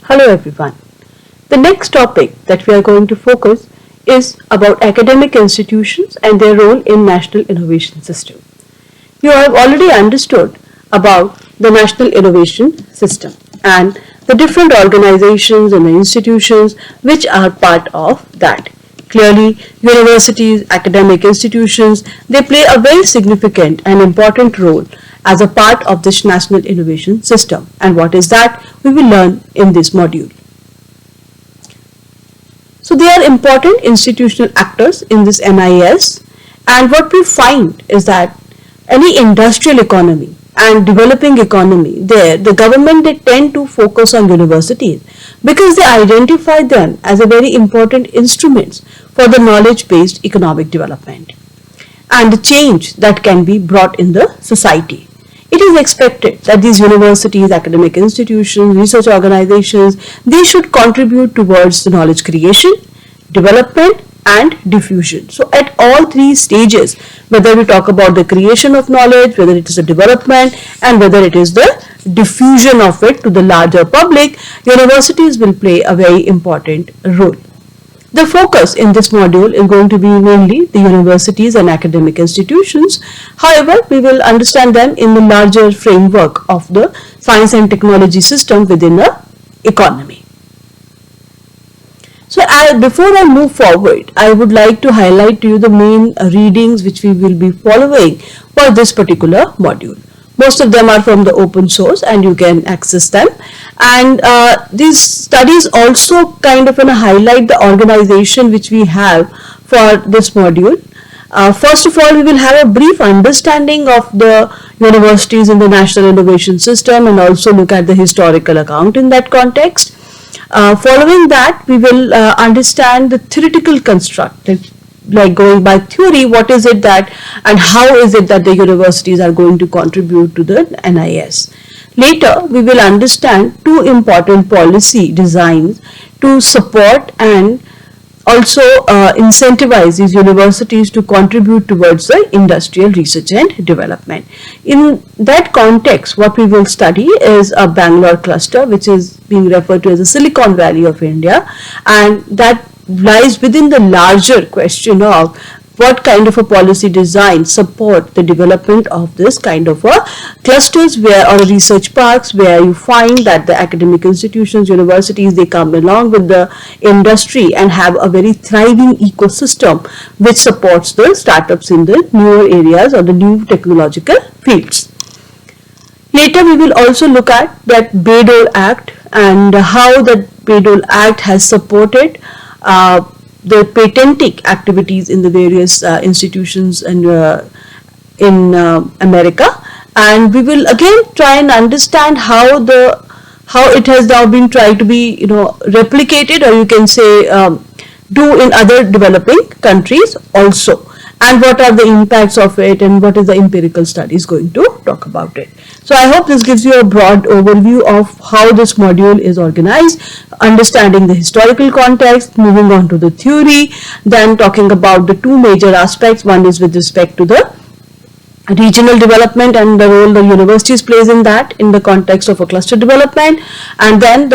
Hello everyone. The next topic that we are going to focus is about academic institutions and their role in national innovation system. You have already understood about the national innovation system and the different organizations and the institutions which are part of that. Clearly, universities, academic institutions, they play a very significant and important role as a part of this national innovation system. And what is that? We will learn in this module. So they are important institutional actors in this NIS, and what we find is that any industrial economy and developing economy, there the government they tend to focus on universities because they identify them as a very important instruments for the knowledge-based economic development and the change that can be brought in the society. It is expected that these universities, academic institutions, research organizations, they should contribute towards the knowledge creation, development and diffusion. So at all three stages, whether we talk about the creation of knowledge, whether it is the development and whether it is the diffusion of it to the larger public, universities will play a very important role. The focus in this module is going to be mainly the universities and academic institutions. However, we will understand them in the larger framework of the science and technology system within the economy. So before I move forward, I would like to highlight to you the main readings which we will be following for this particular module. Most of them are from the open source and you can access them. And these studies also kind of highlight the organization which we have for this module. First of all, we will have a brief understanding of the universities in the national innovation system and also look at the historical account in that context. Following that, we will understand the theoretical construct, like going by theory, what is it that and how is it that the universities are going to contribute to the NIS. Later, we will understand two important policy designs to support and also incentivize these universities to contribute towards the industrial research and development. In that context, what we will study is a Bangalore cluster, which is being referred to as the Silicon Valley of India, and that lies within the larger question of what kind of a policy design support the development of this kind of a clusters where or research parks where you find that the academic institutions, universities, they come along with the industry and have a very thriving ecosystem which supports the startups in the newer areas or the new technological fields. Later we will also look at that Bayh-Dole Act and how the Bayh-Dole Act has supported the patenting activities in the various institutions and in America, and we will again try and understand how it has now been tried to be replicated, or you can say do in other developing countries also, and what are the impacts of it and what is the empirical studies going to talk about it. So I hope this gives you a broad overview of how this module is organized, understanding the historical context, moving on to the theory, then talking about the two major aspects. One is with respect to the regional development and the role the universities plays in that in the context of a cluster development, and then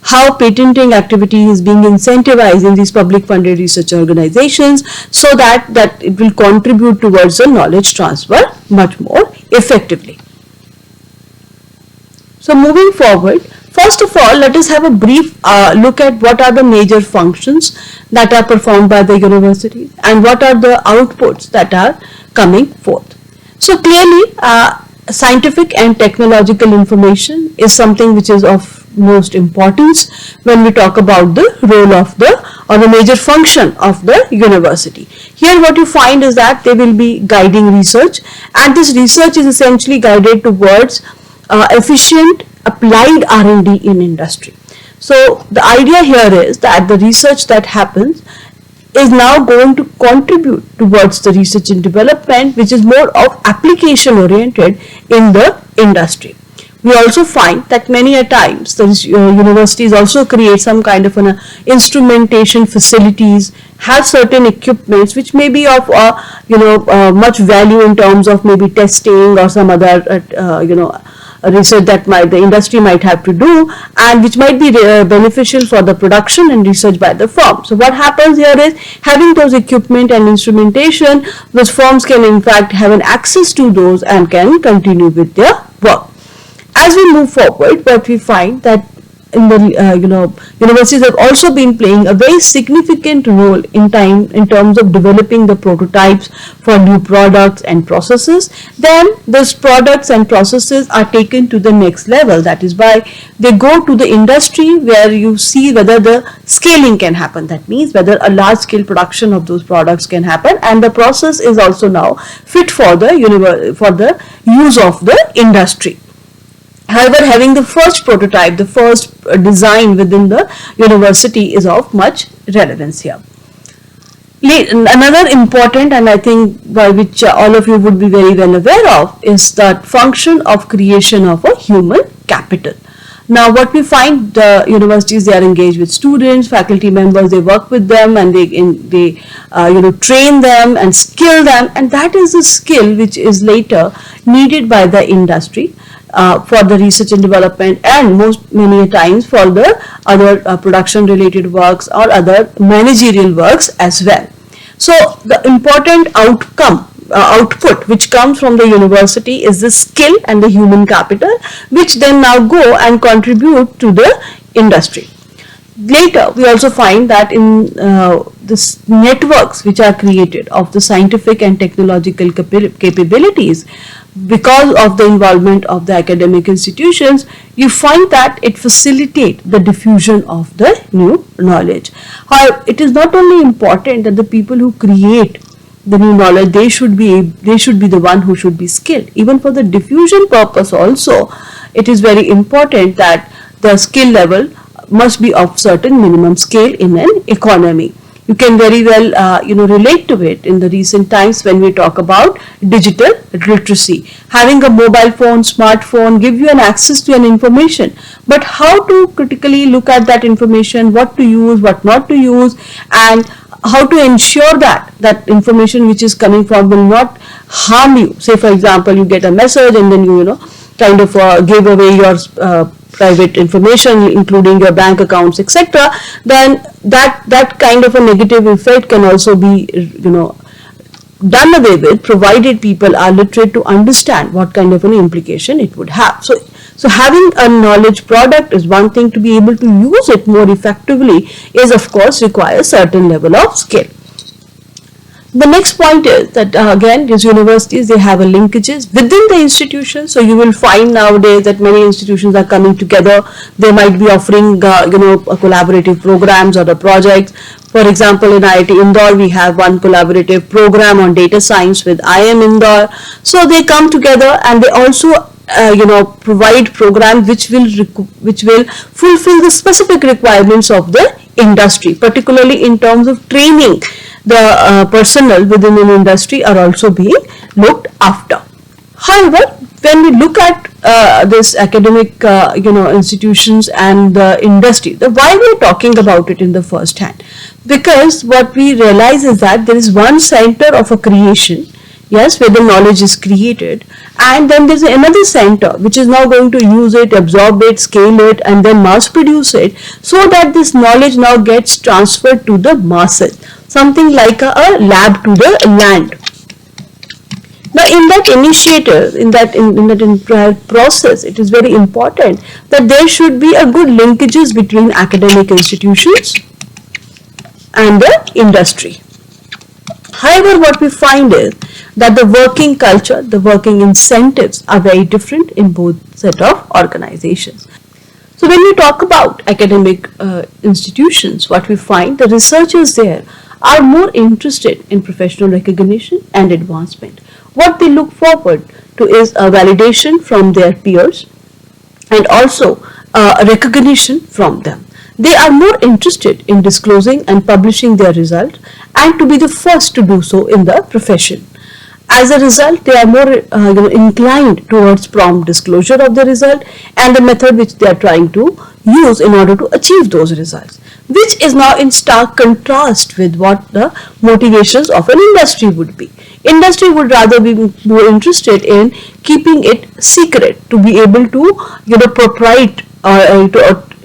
how patenting activity is being incentivized in these public funded research organizations so that it will contribute towards the knowledge transfer much more effectively. So moving forward, first of all, let us have a brief look at what are the major functions that are performed by the universities and what are the outputs that are coming forth. So clearly, scientific and technological information is something which is of most importance when we talk about the role of the major function of the university. Here what you find is that they will be guiding research, and this research is essentially guided towards efficient applied R&D in industry. So the idea here is that the research that happens is now going to contribute towards the research and development, which is more of application oriented in the industry. We also find that many a times the universities also create some kind of an instrumentation facilities, have certain equipments which may be of much value in terms of maybe testing or some other research that the industry might have to do, and which might be beneficial for the production and research by the firm. So what happens here is, having those equipment and instrumentation, those firms can in fact have an access to those and can continue with their work. As we move forward, what we find that in the universities have also been playing a very significant role in terms of developing the prototypes for new products and processes. Then those products and processes are taken to the next level. That is why they go to the industry, where you see whether the scaling can happen. That means whether a large scale production of those products can happen, and the process is also now fit for the use of the industry. However, having the first prototype, the first design within the university is of much relevance here. Another important, and I think by which all of you would be very well aware of, is the function of creation of a human capital. Now, what we find, the universities, they are engaged with students, faculty members, they work with them, and they train them and skill them, and that is a skill which is later needed by the industry for the research and development, and many times for the other production related works or other managerial works as well. So the important output which comes from the university is the skill and the human capital, which then now go and contribute to the industry. Later, we also find that in this networks which are created of the scientific and technological capabilities, because of the involvement of the academic institutions, you find that it facilitates the diffusion of the new knowledge. However, it is not only important that the people who create the new knowledge, they should be the one who should be skilled. Even for the diffusion purpose also, it is very important that the skill level must be of certain minimum scale in an economy. You can very well relate to it in the recent times when we talk about digital literacy. Having a mobile phone, smartphone give you an access to an information, but how to critically look at that information, what to use, what not to use, and how to ensure that that information which is coming from will not harm you. Say for example, you get a message and then you kind of give away your private information, including your bank accounts, etc., then that kind of a negative effect can also be done away with, provided people are literate to understand what kind of an implication it would have. So having a knowledge product is one thing. To be able to use it more effectively is, of course, requires certain level of skill. The next point is that again, these universities, they have a linkages within the institution. So you will find nowadays that many institutions are coming together. They might be offering collaborative programs or the projects. For example, in IIT Indore, we have one collaborative program on data science with IIM Indore. So they come together and they also provide programs which will fulfill the specific requirements of the industry, particularly in terms of training. The personnel within an industry are also being looked after. However, when we look at this academic institutions and the industry, why we are talking about it in the first hand? Because what we realize is that there is one center of a creation, yes, where the knowledge is created, and then there's another center which is now going to use it, absorb it, scale it, and then mass produce it, so that this knowledge now gets transferred to the masses, something like a lab to the land. Now, in that initiative, in that entire process, it is very important that there should be a good linkages between academic institutions and the industry. However, what we find is that the working culture, the working incentives are very different in both set of organizations. So when we talk about academic institutions, what we find, the researchers there are more interested in professional recognition and advancement. What they look forward to is a validation from their peers and also a recognition from them. They are more interested in disclosing and publishing their result and to be the first to do so in the profession. As a result, they are more inclined towards prompt disclosure of the result and the method which they are trying to use in order to achieve those results, which is now in stark contrast with what the motivations of an industry would be. Industry would rather be more interested in keeping it secret, to be able to, proprietary,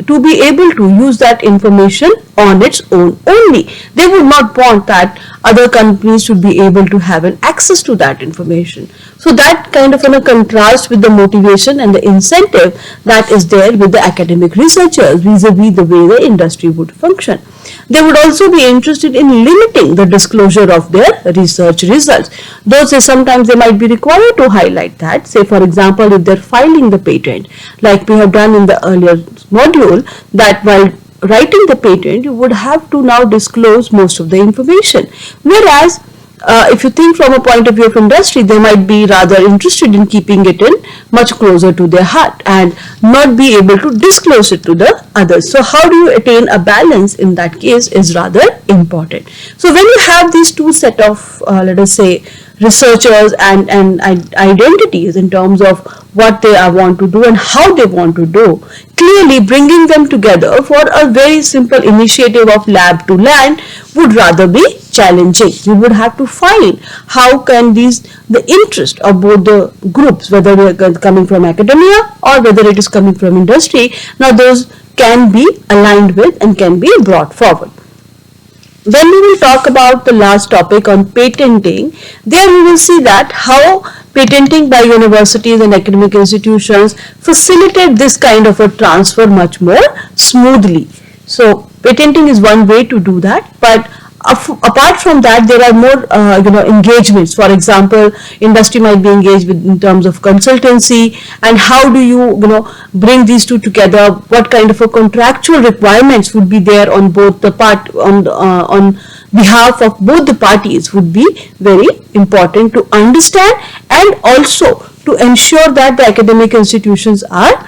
to be able to use that information on its own only. They would not want that other companies should be able to have an access to that information. So that kind of a contrast with the motivation and the incentive that is there with the academic researchers vis-a-vis the way the industry would function. They would also be interested in limiting the disclosure of their research results. Though sometimes they might be required to highlight that. Say for example, if they're filing the patent, like we have done in the earlier module, that while writing the patent, you would have to now disclose most of the information. Whereas, if you think from a point of view of industry, they might be rather interested in keeping it in much closer to their heart and not be able to disclose it to the others. So how do you attain a balance in that case is rather important. So when you have these two set of, let us say, researchers and identities in terms of what they want to do and how they want to do, clearly bringing them together for a very simple initiative of lab to land would rather be challenging. You would have to find how can the interest of both the groups, whether they are coming from academia or whether it is coming from industry, now those can be aligned with and can be brought forward. When we will talk about the last topic on patenting, there we will see that how patenting by universities and academic institutions facilitate this kind of a transfer much more smoothly. So patenting is one way to do that, but apart from that, there are more engagements. For example, industry might be engaged with in terms of consultancy, and how do you bring these two together? What kind of a contractual requirements would be there on both the on behalf of both the parties would be very important to understand, and also to ensure that the academic institutions are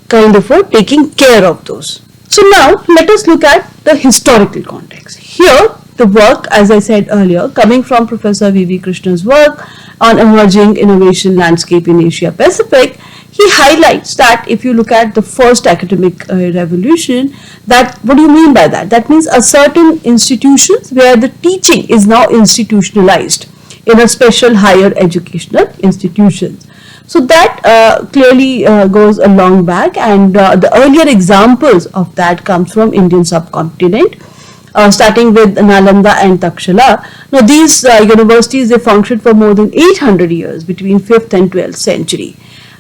kind of taking care of those. So now let us look at the historical context. Here the work, as I said earlier, coming from Professor V.V. Krishna's work on emerging innovation landscape in Asia Pacific, he highlights that if you look at the first academic revolution, that what do you mean by that? That means a certain institutions where the teaching is now institutionalized in a special higher educational institutions. So that clearly goes a long back, and the earlier examples of that comes from Indian subcontinent. Starting with Nalanda and Takshila. Now these universities, they functioned for more than 800 years between 5th and 12th century.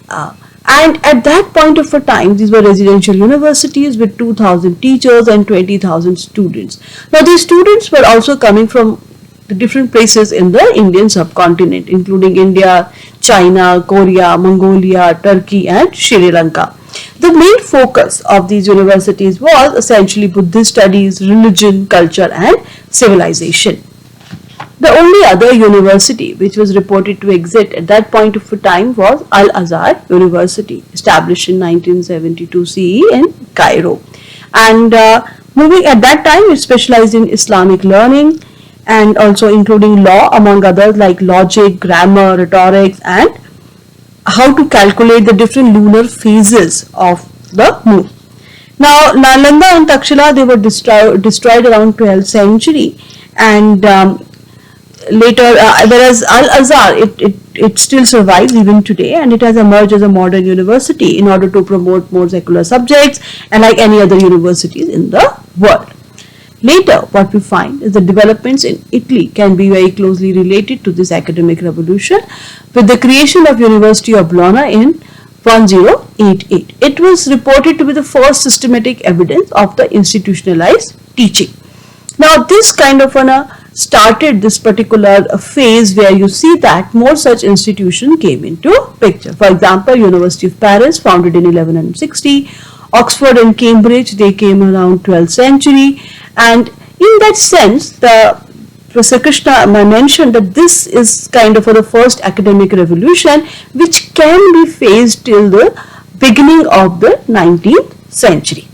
And at that point of a time, these were residential universities with 2,000 teachers and 20,000 students. Now these students were also coming from the different places in the Indian subcontinent, including India, China, Korea, Mongolia, Turkey and Sri Lanka. The main focus of these universities was essentially Buddhist studies, religion, culture and civilization. The only other university which was reported to exist at that point of time was Al-Azhar University, established in 1972 CE in Cairo. And moving at that time, it specialized in Islamic learning and also including law, among others like logic, grammar, rhetorics and how to calculate the different lunar phases of the moon. Now Nalanda and Takshila, they were destroyed around 12th century, and later whereas Al-Azhar, it still survives even today, and it has emerged as a modern university in order to promote more secular subjects and like any other universities in the world. Later, what we find is the developments in Italy can be very closely related to this academic revolution with the creation of University of Bologna in 1088. It was reported to be the first systematic evidence of the institutionalized teaching. Now, this kind of started this particular phase where you see that more such institutions came into picture. For example, University of Paris, founded in 1160, Oxford and Cambridge, they came around 12th century. And in that sense, Professor Krishna mentioned that this is kind of the first academic revolution which can be phased till the beginning of the 19th century.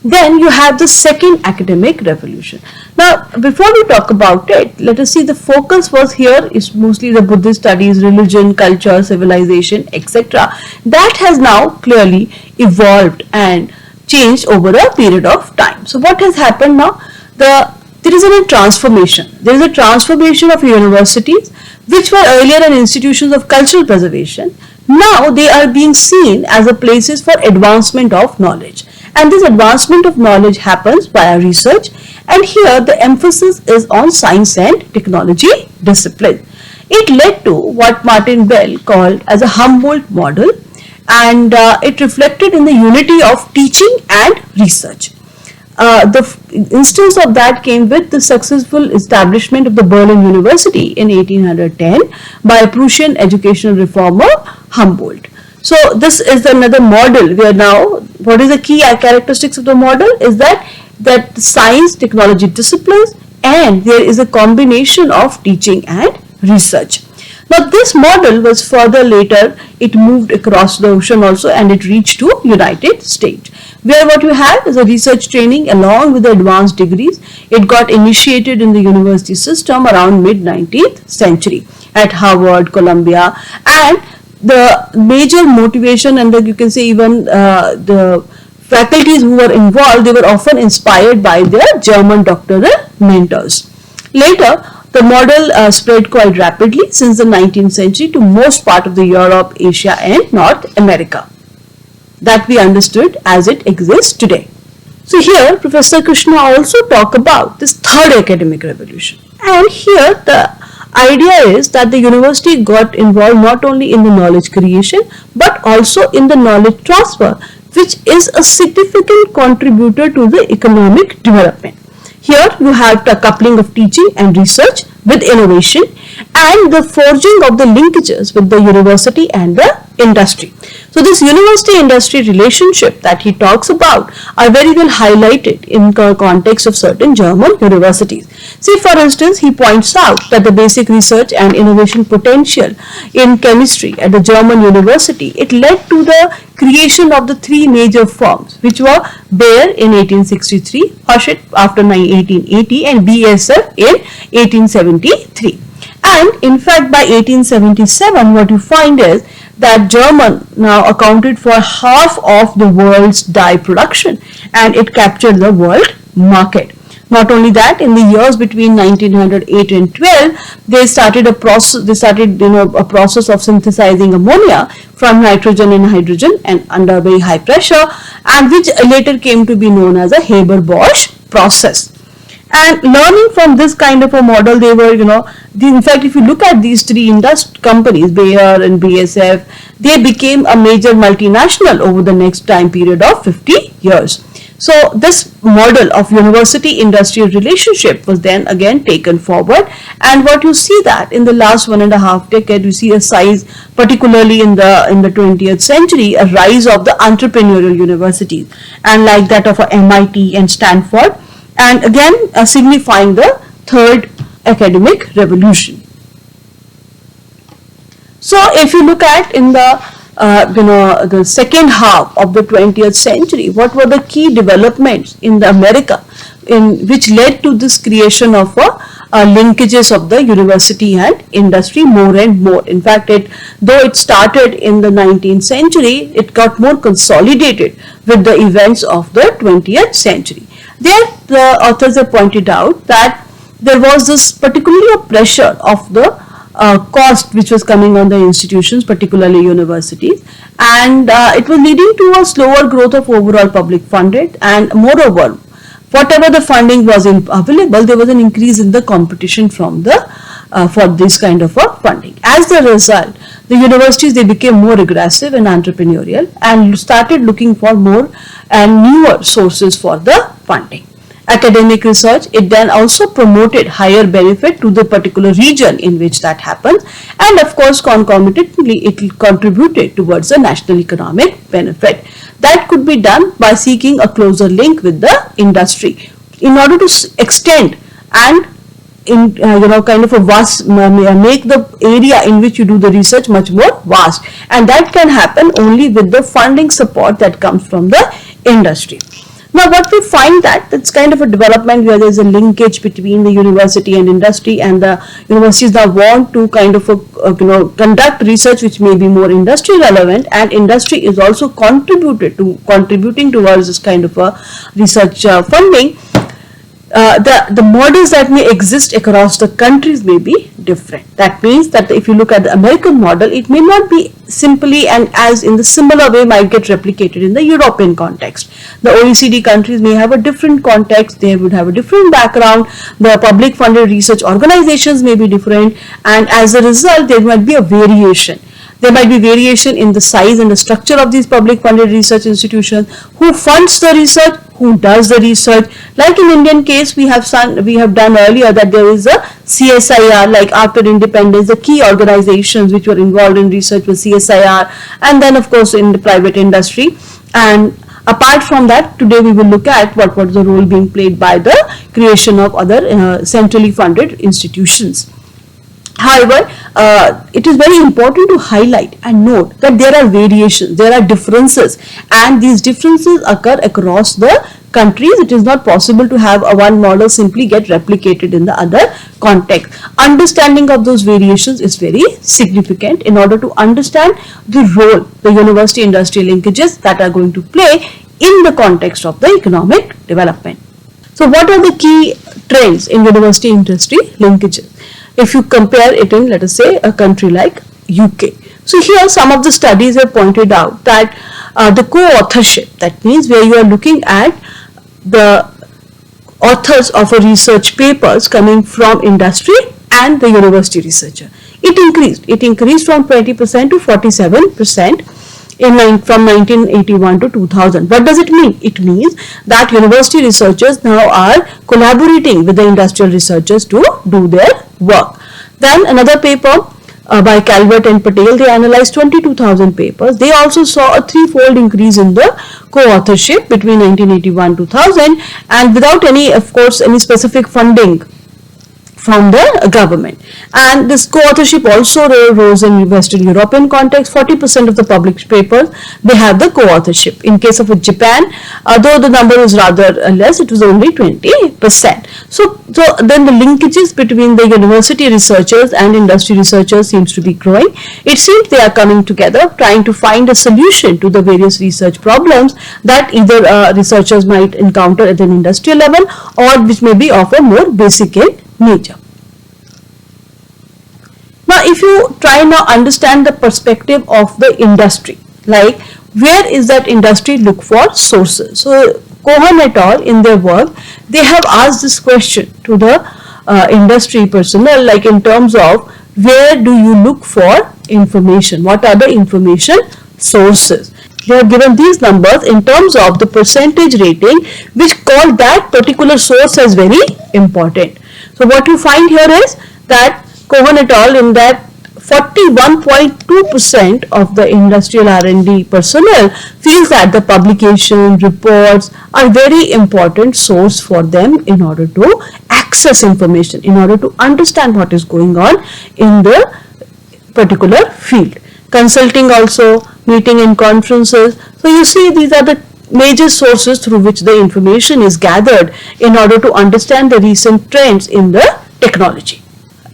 Then you have the second academic revolution. Now, before we talk about it, let us see the focus was here is mostly the Buddhist studies, religion, culture, civilization, etc. That has now clearly evolved and changed over a period of time. So what has happened now? The there is a transformation. There is a transformation of universities, which were earlier institutions of cultural preservation. Now they are being seen as a places for advancement of knowledge. And this advancement of knowledge happens via research. And here the emphasis is on science and technology discipline. It led to what Martin Bell called as a Humboldt model, and it reflected in the unity of teaching and research. The instance of that came with the successful establishment of the Berlin University in 1810 by a Prussian educational reformer Humboldt. So this is another model where now what is the key characteristics of the model is that science technology disciplines, and there is a combination of teaching and research. Now this model was further later, it moved across the ocean also, and it reached to United States, where what you have is a research training along with the advanced degrees. It got initiated in the university system around mid-19th century at Harvard, Columbia, and the major motivation, and you can say even the faculties who were involved, they were often inspired by their German doctoral mentors. Later, the model spread quite rapidly since the 19th century to most part of the Europe, Asia and North America, that we understood as it exists today. So here Professor Krishna also talked about this third academic revolution, and here the idea is that the university got involved not only in the knowledge creation but also in the knowledge transfer, which is a significant contributor to the economic development. Here you have the coupling of teaching and research with innovation and the forging of the linkages with the university and the industry. So this university-industry relationship that he talks about are very well highlighted in the context of certain German universities. See, for instance, he points out that the basic research and innovation potential in chemistry at the German university, it led to the creation of the three major firms, which were Bayer in 1863, Hochschild after 1880 and BASF in 1873. And in fact, by 1877, what you find is that German now accounted for half of the world's dye production, and it captured the world market. Not only that, in the years between 1908 and 12, they started a process of synthesizing ammonia from nitrogen and hydrogen and under very high pressure, and which later came to be known as a Haber-Bosch process. And learning from this kind of a model, they were, in fact, if you look at these three companies, Bayer and BASF, they became a major multinational over the next time period of 50 years. So this model of university-industrial relationship was then again taken forward, and what you see that in the last 1.5 decade, you see a size, particularly in the 20th century, a rise of the entrepreneurial universities, and like that of MIT and Stanford, and again signifying the third academic revolution. So if you look at in the second half of the 20th century, what were the key developments in the America in which led to this creation of linkages of the university and industry more and more. In fact, though it started in the 19th century, it got more consolidated with the events of the 20th century. There, the authors have pointed out that there was this particularly a pressure of the cost which was coming on the institutions, particularly universities, and it was leading to a slower growth of overall public funded, and moreover, whatever the funding was available, there was an increase in the competition from for this kind of a funding. As a result, the universities, they became more aggressive and entrepreneurial and started looking for more and newer sources for the funding. Academic research, it then also promoted higher benefit to the particular region in which that happened, and of course concomitantly it contributed towards the national economic benefit. That could be done by seeking a closer link with the industry in order to extend and kind of a vast, make the area in which you do the research much more vast, and that can happen only with the funding support that comes from the industry. Now what we find that's kind of a development where there is a linkage between the university and industry, and the universities now want to kind of conduct research which may be more industry relevant, and industry is also contributing towards this kind of a research funding. the models that may exist across the countries may be different. That means that if you look at the American model, it may not be simply and as in the similar way might get replicated in the European context. The OECD countries may have a different context, they would have a different background, the public funded research organizations may be different, and as a result there might be a variation. There might be variation in the size and the structure of these public funded research institutions, who funds the research, who does the research. Like in Indian case, we have done earlier that there is a CSIR, like after independence, the key organizations which were involved in research was CSIR, and then of course in the private industry. And apart from that, today we will look at what was the role being played by the creation of other centrally funded institutions. However, it is very important to highlight and note that there are variations, there are differences, and these differences occur across the countries. It is not possible to have a one model simply get replicated in the other context. Understanding of those variations is very significant in order to understand the role the university industry linkages that are going to play in the context of the economic development. So what are the key trends in university industry linkages? If you compare it in, let us say, a country like UK. So here some of the studies have pointed out that the co-authorship, that means where you are looking at the authors of a research papers coming from industry and the university researcher, it increased from 20% to 47% from 1981 to 2000. What does it mean? It means that university researchers now are collaborating with the industrial researchers to do their work. Then another paper by Calvert and Patel, they analyzed 22,000 papers. They also saw a threefold increase in the co-authorship between 1981 2000, and without any, of course, any specific funding from the government. And this co-authorship also rose in Western European context. 40% of the published papers, they have the co-authorship. In case of Japan, though the number is rather less, it was only 20%. So then the linkages between the university researchers and industry researchers seems to be growing. It seems they are coming together, trying to find a solution to the various research problems that either researchers might encounter at an industrial level or which may be of a more basic in nature. Now, if you try now understand the perspective of the industry, like where is that industry look for sources? So, Cohen et al. In their work, they have asked this question to the industry personnel, like in terms of where do you look for information? What are the information sources? They have given these numbers in terms of the percentage rating, which call that particular source as very important. So what you find here is that Cohen et al. In that 41.2% of the industrial R&D personnel feels that the publication reports are very important source for them in order to access information, in order to understand what is going on in the particular field. Consulting also, meeting and conferences. So you see, these are the major sources through which the information is gathered in order to understand the recent trends in the technology.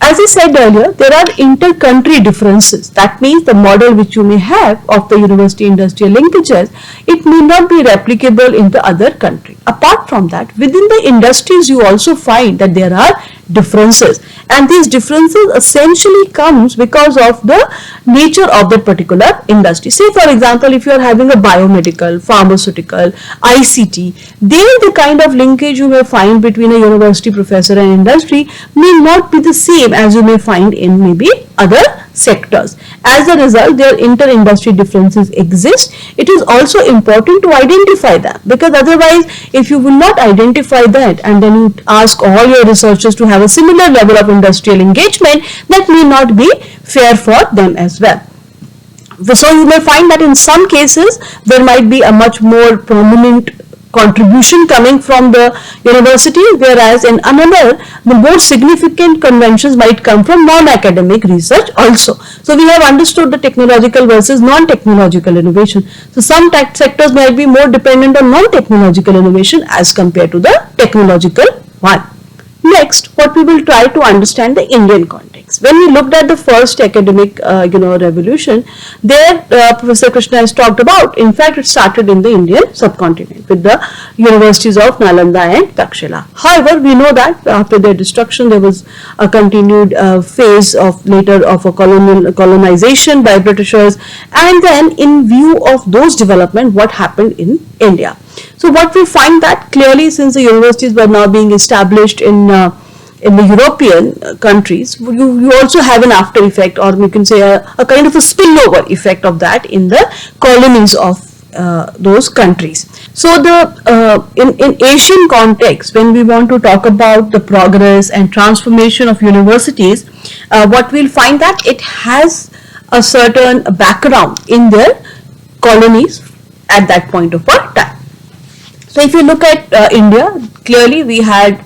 As I said earlier, there are inter-country differences. That means the model which you may have of the university industrial linkages, it may not be replicable in the other country. Apart from that, within the industries you also find that there are differences, and these differences essentially comes because of the nature of that particular industry. Say for example, if you are having a biomedical, pharmaceutical, ICT, then the kind of linkage you may find between a university professor and industry may not be the same as you may find in maybe other sectors. As a result, their inter-industry differences exist. It is also important to identify them, because otherwise if you will not identify that and then you ask all your researchers to have a similar level of industrial engagement, that may not be fair for them as well. So you may find that in some cases there might be a much more prominent contribution coming from the university, whereas in another the more significant conventions might come from non-academic research also. So we have understood the technological versus non-technological innovation. So some sectors might be more dependent on non-technological innovation as compared to the technological one. Next, what we will try to understand the Indian context. When we looked at the first academic revolution, there Professor Krishna has talked about, in fact it started in the Indian subcontinent. with the universities of Nalanda and Takshila. However, we know that after their destruction, there was a continued phase of later of a colonization by Britishers, and then in view of those development, what happened in India. So what we find that clearly, since the universities were now being established in the European countries, you also have an after effect, or you can say a kind of a spillover effect of that in the colonies of those countries. So in Asian context, when we want to talk about the progress and transformation of universities, what we'll find that it has a certain background in their colonies at that point of time. So if you look at India, clearly we had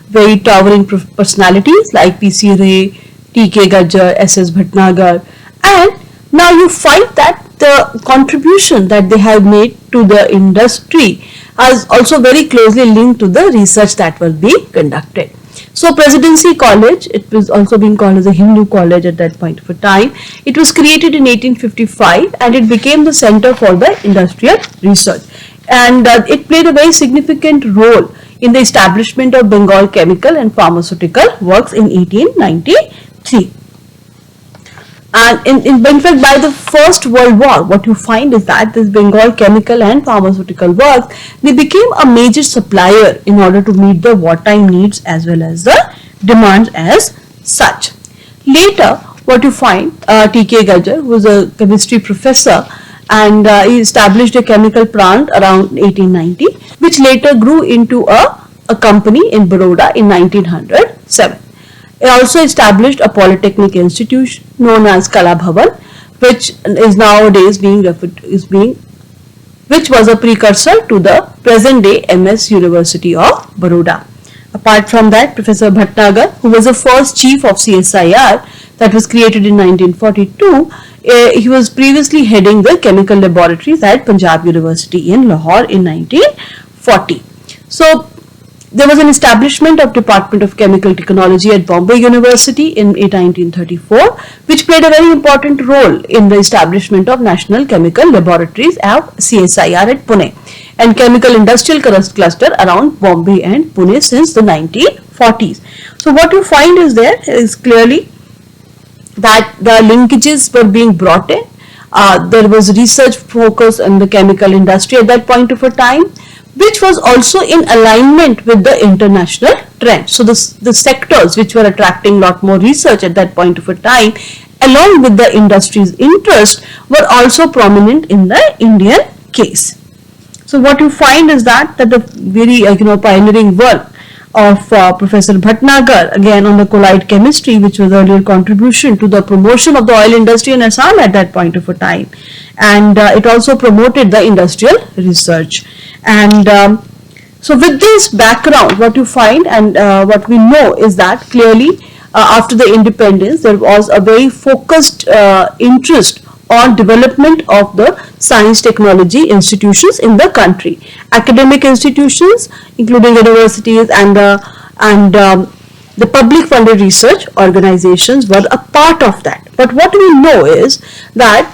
very towering personalities like P.C. Ray, T.K. Gajjar, S.S. Bhatnagar, and now you find that the contribution that they have made to the industry is also very closely linked to the research that was being conducted. So Presidency College, it was also being called as a Hindu college at that point of time. It was created in 1855 and it became the center for the industrial research. And it played a very significant role in the establishment of Bengal Chemical and Pharmaceutical Works in 1893. And in fact, by the First World War, what you find is that this Bengal Chemical and Pharmaceutical Works, they became a major supplier in order to meet the wartime needs as well as the demands as such. Later, what you find, T.K. Gajjar, who was a chemistry professor, and he established a chemical plant around 1890, which later grew into a company in Baroda in 1907. He also established a polytechnic institution known as Kala Bhavan, which is nowadays which was a precursor to the present day MS University of Baroda. Apart from that, Professor Bhatnagar, who was the first chief of CSIR that was created in 1942, he was previously heading the chemical laboratories at Punjab University in Lahore in 1940. So there was an establishment of Department of Chemical Technology at Bombay University in 1934, which played a very important role in the establishment of National Chemical Laboratories of CSIR at Pune and Chemical Industrial Cluster around Bombay and Pune since the 1940s. So what you find is there is clearly that the linkages were being brought in. There was research focus on the chemical industry at that point of a time, which was also in alignment with the international trend. So the sectors which were attracting a lot more research at that point of a time, along with the industry's interest, were also prominent in the Indian case. So what you find is that the very pioneering work of Professor Bhatnagar, again on the colloid chemistry, which was earlier contribution to the promotion of the oil industry in Assam at that point of a time, and it also promoted the industrial research. And so with this background, what you find and what we know is that clearly after the independence, there was a very focused interest on development of the science technology institutions in the country. Academic institutions, including universities and the public funded research organizations, were a part of that. But what we know is that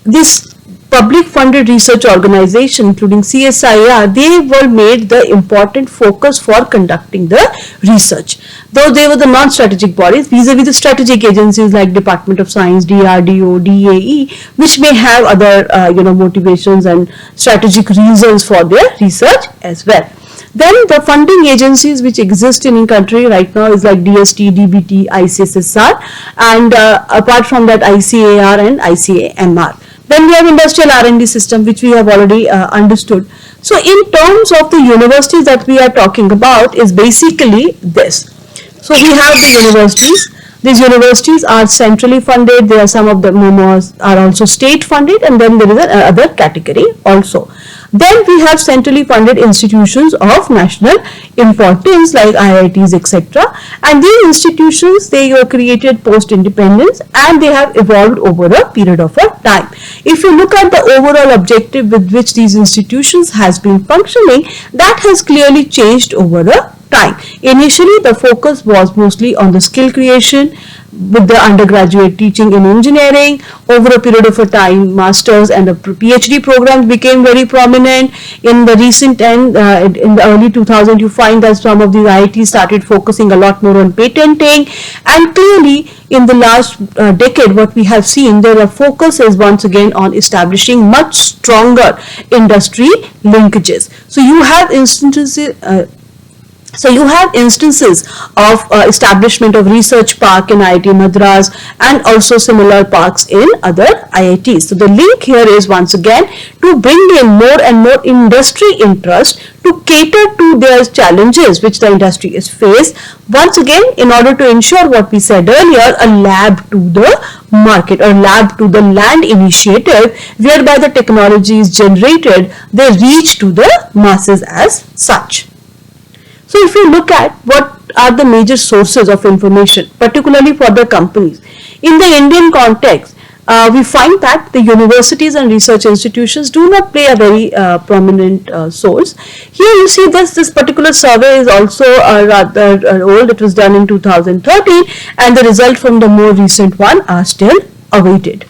this public funded research organization, including CSIR, they were made the important focus for conducting the research. Though they were the non-strategic bodies vis-a-vis the strategic agencies like Department of Science, DRDO, DAE, which may have other motivations and strategic reasons for their research as well. Then the funding agencies which exist in country right now is like DST, DBT, ICSSR, and apart from that ICAR and ICAMR. Then we have industrial R&D system, which we have already understood. So in terms of the universities that we are talking about is basically this. So we have the universities. These universities are centrally funded. There are some of them are also state funded, and then there is another category also. Then we have centrally funded institutions of national importance like IITs, etc. And these institutions, they were created post-independence and they have evolved over a period of time. If you look at the overall objective with which these institutions has been functioning, that has clearly changed over a time. Initially, the focus was mostly on the skill creation with the undergraduate teaching in engineering. Over a period of a time, masters and the PhD programs became very prominent. In the recent end, in the early 2000s, you find that some of these IITs started focusing a lot more on patenting, and clearly in the last decade what we have seen, the focus is once again on establishing much stronger industry linkages. So you have instances of establishment of research park in IIT Madras and also similar parks in other IITs. So the link here is once again to bring in more and more industry interest to cater to their challenges which the industry is faced. Once again, in order to ensure what we said earlier, a lab to the market or lab to the land initiative, whereby the technology is generated, they reach to the masses as such. So if you look at what are the major sources of information, particularly for the companies, in the Indian context, we find that the universities and research institutions do not play a very prominent source. Here you see this particular survey is also rather old. It was done in 2013, and the result from the more recent one are still awaited.